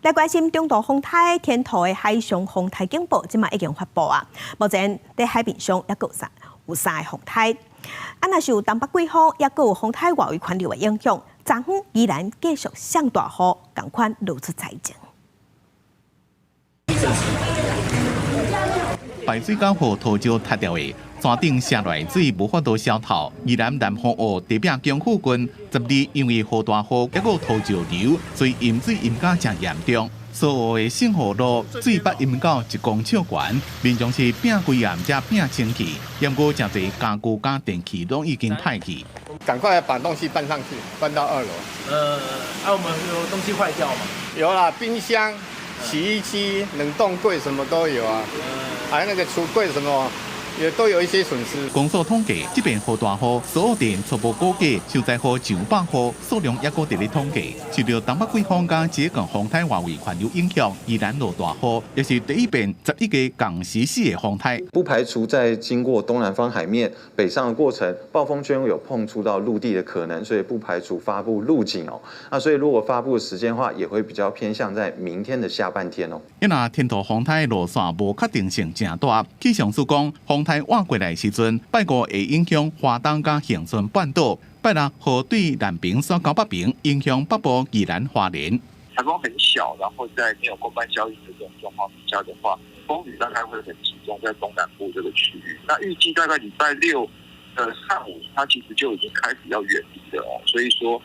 来关心中度风台，天图的海上风台警报，即马已经发布啊。目前在海面上也有3个风台，若是有东北季风，也有风台外围环流的影响，昨昏依然继续上大雨，同款露出财情。排水沟河土石塌掉的，山顶下来水无法度消透。宜兰南方澳地表江附近12因为雨大雨，结果土石流，所以淹水淹甲真严重。所有的信号路水捌淹到1公尺悬，民众是拼规暗才拼清气，不过真侪家具甲电器拢已经坏去。赶快把东西搬上去，搬到2楼。我们有东西坏掉吗？有啦，冰箱、洗衣机、冷冻柜什么都有啊，还有那个橱柜什么。也都有一些损失。公所统计，这边雨大雨，所有电初步估计受灾户900户，数量也搁伫咧统计。受到东北季风加接近风台外围环流影响，依然落大雨，也是第一遍11个同时4个风台。不排除在经过东南方海面北上的过程，暴风圈有碰触到陆地的可能，所以不排除发布路警哦。那所以如果发布的时间的话，也会比较偏向在明天的下半天哦。因为天图风台路线无确定性真大，气象署讲风台换过来时阵，拜5会影响花东甲恒春半岛，拜6雨对南平山高北平，影响北部宜兰花莲。台风很小，然后在没有公办效应的这种状况之下的话，风雨大概会很集中在东南部这个区域。那预计大概礼拜6的上午，它其实就已经开始要远离了哦，所以说。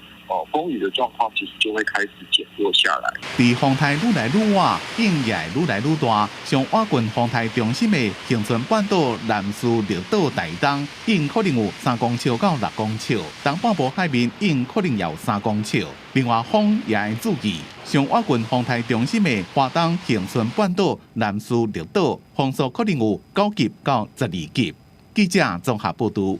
风雨的状况其实就会开始减弱下来。伫风台愈来愈晚，影也愈来愈大。上瓦郡风台中心的恒春半岛南势绿岛大东，影可能有3公尺到6公尺；东半部海面影可能也有3公尺。另外，风也会注意。上瓦郡风台中心的花东恒春半岛南势绿岛，风速可能有9级到12级。记者综合报道。